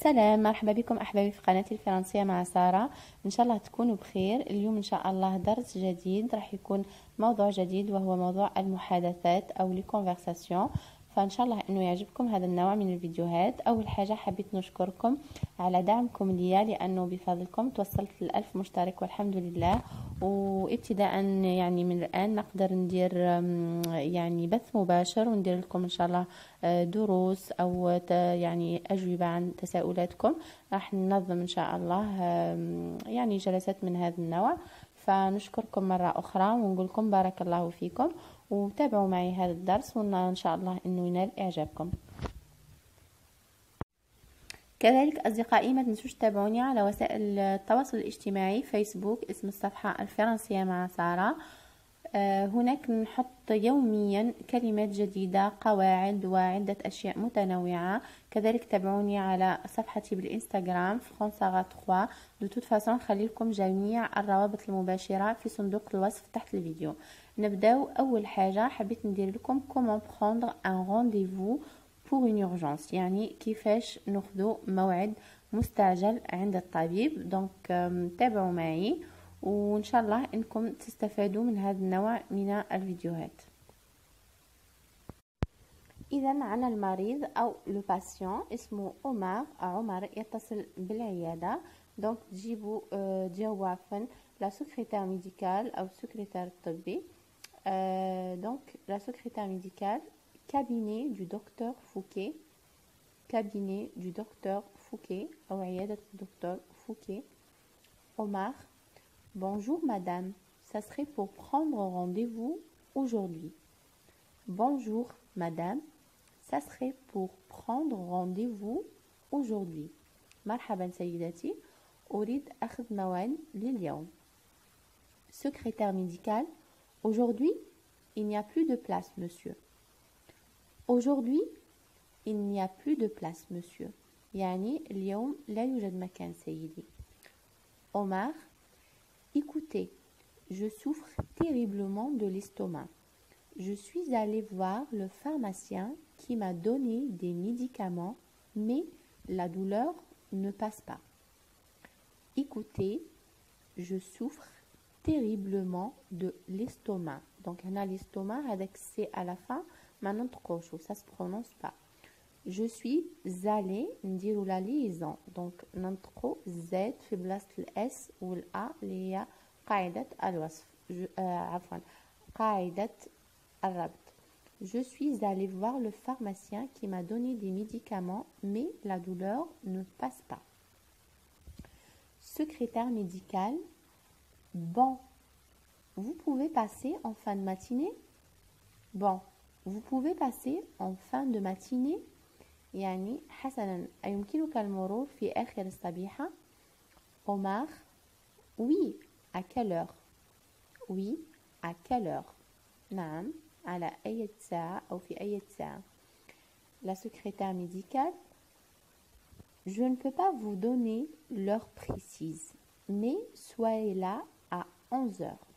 سلام، مرحبا بكم أحبابي في قناتي الفرنسية مع سارة. إن شاء الله تكونوا بخير. اليوم إن شاء الله درس جديد، راح يكون موضوع جديد وهو موضوع المحادثات أو لي كونفرساسيون. فإن شاء الله إنه يعجبكم هذا النوع من الفيديوهات. أول حاجة حبيت نشكركم على دعمكم لي، لأنه بفضلكم توصلت ل1000 مشترك والحمد لله. وابتداء يعني من الآن نقدر ندير يعني بث مباشر وندير لكم إن شاء الله دروس أو يعني أجوبة عن تساؤلاتكم. راح ننظم إن شاء الله يعني جلسات من هذا النوع. فنشكركم مرة أخرى ونقول لكم بارك الله فيكم، وتابعوا معي هذا الدرس وإن شاء الله إنه ينال إعجابكم. كذلك أصدقائي ما تنسوش تتابعوني على وسائل التواصل الاجتماعي، فيسبوك اسم الصفحة الفرنسية مع سارة. هناك نحط يوميا كلمات جديدة، قواعد وعدة أشياء متنوعة. كذلك تابعوني على صفحتي بالإنستغرام فرنسا 3. دو توت فاسون خلي لكم جميع الروابط المباشرة في صندوق الوصف تحت الفيديو. نبداو. أول حاجة حبيت ندير لكم comment prendre un rendez-vous pour une urgence، يعني كيفاش ناخذوا موعد مستعجل عند الطبيب. دونك تابعوا معي وإن شاء الله إنكم تستفادوا من هذا النوع من الفيديوهات. إذا عنا المريض أو لو باسيون اسمه عمر يتصل بالعيادة. دونك تجيبوا تجاوبوا عفوا لا سكرتير ميديكال أو السكرتير الطبي. دونك لا سكرتير ميديكال كابيني دو دكتور فوكي، كابيني دو دكتور فوكي أو عيادة الدكتور فوكي. عمر: Bonjour madame, ça serait pour prendre rendez-vous aujourd'hui. Bonjour madame, ça serait pour prendre rendez-vous aujourd'hui. مرحبا سيدتي، أريد أخذ موعد لليوم. Secrétaire médical: Aujourd'hui, il n'y a plus de place, monsieur. Aujourd'hui, il n'y a plus de place, monsieur. يعني اليوم لا يوجد مكان سيدي. Omar: Écoutez, je souffre terriblement de l'estomac. Je suis allé voir le pharmacien qui m'a donné des médicaments, mais la douleur ne passe pas. Écoutez, je souffre terriblement de l'estomac. Donc, on a l'estomac avec C à la fin, maintenant ça se prononce pas. Je suis allé نديرو la liaison. Donc ننطقو Z في بلاصة الS والA اللي هي قاعدة الوصف. عفوا قاعدة الربط. Je suis allé voir le pharmacien qui m'a donné des médicaments, mais la douleur ne passe pas. Secrétaire médical: Bon, vous pouvez passer en fin de matinée? Bon, vous pouvez passer en fin de matinée. يعني حسنا أيمكنك المرور في آخر الصبيحة؟ Omar: Oui, à quelle heure? Oui, à quelle heure? نعم، على أي ساعة أو في أي ساعة. La secrétaire médicale: Je ne peux pas vous donner l'heure précise, mais soyez là à 11 heures.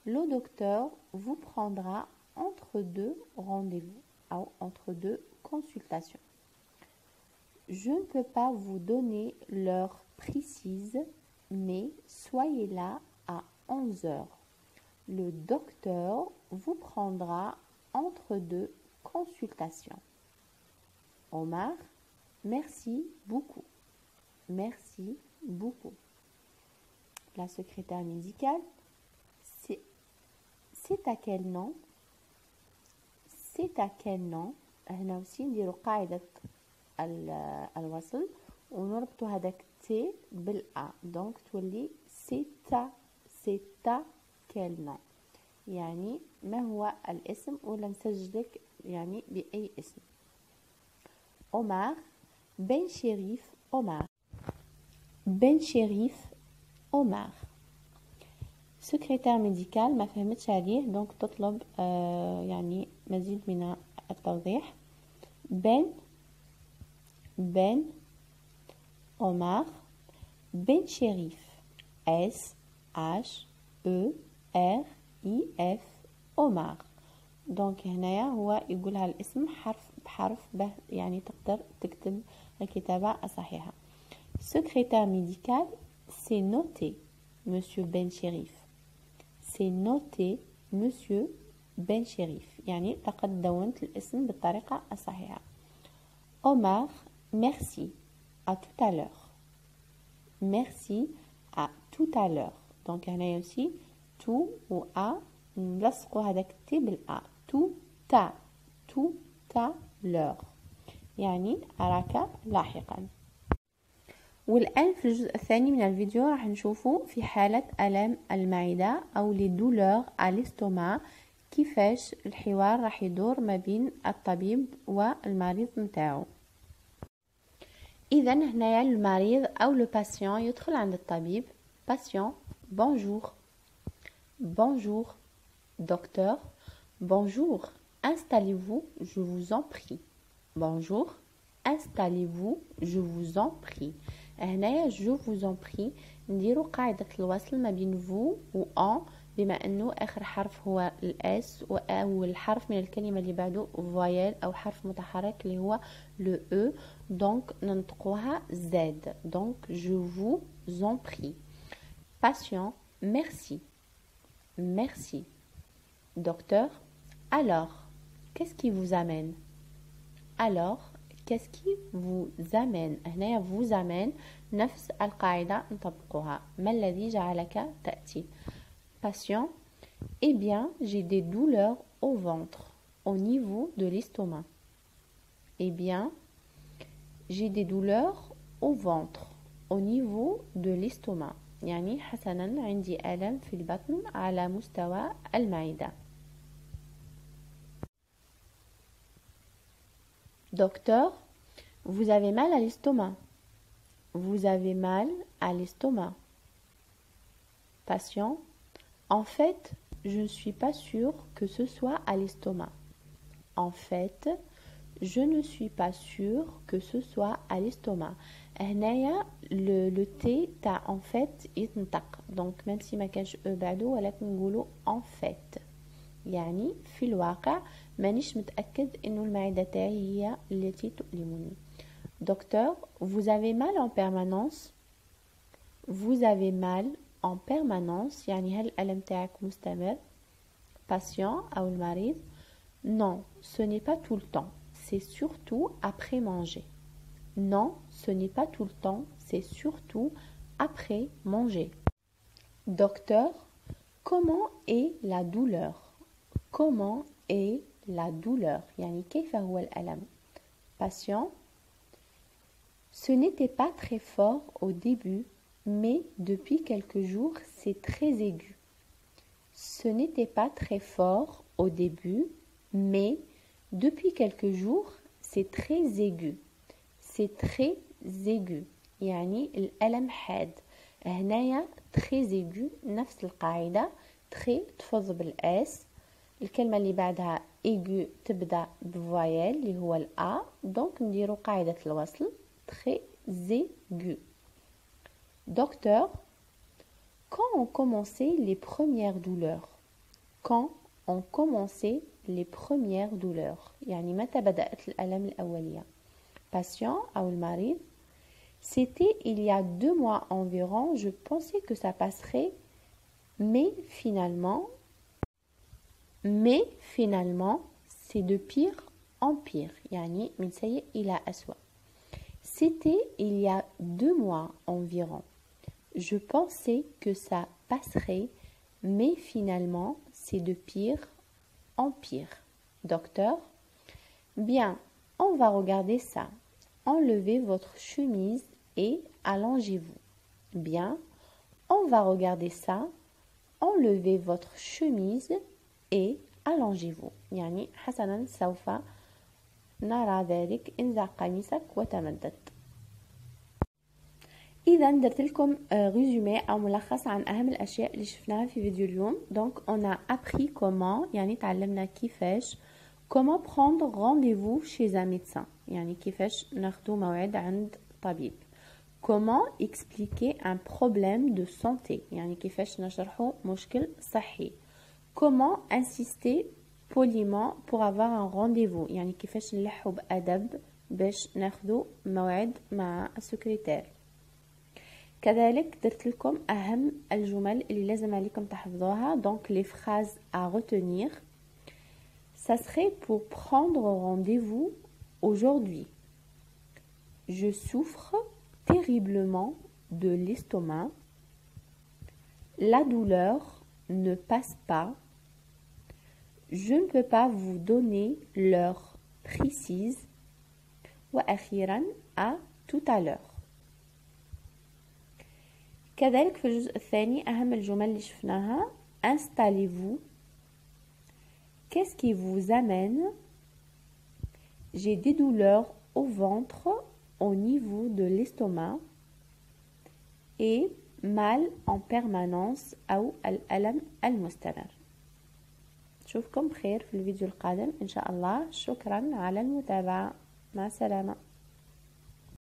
Le docteur vous prendra entre deux rendez-vous ou entre deux consultations. Je ne peux pas vous donner l'heure précise, mais soyez là à 11 heures. Le docteur vous prendra entre deux consultations. Omar: Merci beaucoup. Merci beaucoup. La secrétaire médicale: C'est à quel nom? C'est à quel nom؟ هنا aussi نديرو قاعدة الوصل ونربطو هذاك تي بالأ، دونك تولي سيتا كلمة، يعني ما هو الاسم ولا نسجلك يعني بأي اسم. عمر: بن شريف عمر. بن شريف عمر. سكرتير ميديكال ما فهمتش عليه، دونك تطلب يعني مزيد من التوضيح. Ben Omar Ben Sherif SHERIF Omar. دونك هنايا هو يقولها الاسم حرف بحرف به، يعني تقدر تكتب الكتابة الصحيحة. secrétaire médical c'est noté monsieur Ben Cherif. c'est noté monsieur Ben Cherif. يعني لقد دونت الاسم بالطريقة الصحيحة. Omar merci à tout à l'heure. merci à tout à l'heure. donc هنا aussi tout و à نلصقوا هذاك التي بالأ. tout à l'heure يعني أراك لاحقا. والآن في الجزء الثاني من الفيديو راح نشوفوا في حالة ألم المعدة أو les douleurs à l'estomac كيفاش الحوار راح يدور ما بين الطبيب والمريض متاعو. إذا هنايا المريض أو لو باسيون يدخل عند الطبيب. patient bonjour. bonjour docteur. bonjour installez-vous je vous en prie. bonjour installez-vous je vous en prie. هنايا je vous en prie نديرو قاعدة الوصل ما بين vous و en بما انه اخر حرف هو الاس واول حرف من الكلمة اللي بعده فويل او حرف متحرك اللي هو le e دونك ننطقوها z. دونك je vous en prie. patient merci. merci docteur alors qu'est-ce qui vous amène. alors qu'est-ce qui vous amène. هنا vous amène نفس القاعدة نطبقها. ما الذي جعلك تأتي. patient eh bien j'ai des douleurs au ventre au niveau de l'estomac. eh bien j'ai des douleurs au ventre au niveau de l'estomac. يعني حسنا عندي ألم في البطن على مستوى المعدة. docteur vous avez mal à l'estomac. vous avez mal à l'estomac. patient en fait je ne suis pas sûre que ce soit à l'estomac. en fait je ne suis pas sûre que ce soit à l'estomac. هنايا le t تاع en fait يتنطق دونك même si ما كانش e بعده ولكن نقولوا en fait يعني في الواقع مانيش متأكد انه المعدة تاعي هي التي تؤلمني. docteur vous avez mal en permanence. vous avez mal en permanence يعني هل الألم تاعك مستمر. patient أو المريض non ce n'est pas tout le temps c'est surtout après manger. non ce n'est pas tout le temps c'est surtout après manger. docteur comment est la douleur. comment est la douleur يعني كيف هو الألم. patient ce n'était pas très fort au début mais depuis quelques jours c'est très aigu. ce n'était pas très fort au début mais depuis quelques jours c'est très aigu. c'est très aigu يعني الألم حاد. هنايا très aigu نفس القاعدة très تفض بالأس. الكلمة اللي بعدها aigu تبدأ بفويل اللي هو الأ دونك نديرو قاعدة الوصل très aigu. docteur quand ont commencé les premières douleurs. quand ont commencé les premières douleurs يعني متى بدأت الألم الأولية. patient أو المريض c'était il y a 2 mois environ je pensais que ça passerait mais finalement c'est de pire en pire يعني من سيء إلى أسوأ. c'était il y a 2 mois environ je pensais que ça passerait mais finalement c'est de pire en pire. docteur bien on va regarder ça. enlevez votre chemise et allongez-vous. bien on va regarder ça. enlevez votre chemise et allongez-vous يعني حسنا سوف نرى ذلك انزع قميصك وتمدد. إذا درت لكم ريزومي أو ملخص عن أهم الأشياء اللي شفناها في فيديو اليوم. donc on a appris comment يعني تعلمنا كيفاش comment prendre rendez-vous chez un médecin يعني كيفاش ناخدو موعد عند طبيب. comment expliquer un problème de santé يعني كيفاش نشرحو مشكل صحي. comment insister poliment pour avoir un rendez-vous يعني كيفاش نلحو بأدب باش ناخدو موعد مع السكرتير. كذلك درت لكم أهم الجمل اللي لازم عليكم تحفظوها. donc les phrases à retenir. Ça serait pour prendre rendez-vous aujourd'hui. Je souffre terriblement de l'estomac. La douleur ne passe pas. Je ne peux pas vous donner l'heure précise. وأخيرا à tout à l'heure. كذلك في الجزء الثاني أهم الجمل اللي شفناها. Installez-vous. Qu'est-ce qui vous amène? J'ai des douleurs au ventre au niveau de l'estomac et mal en permanence أو الألم المستمر. نشوفكم بخير في الفيديو القادم إن شاء الله. شكرا على المتابعة. مع السلامة.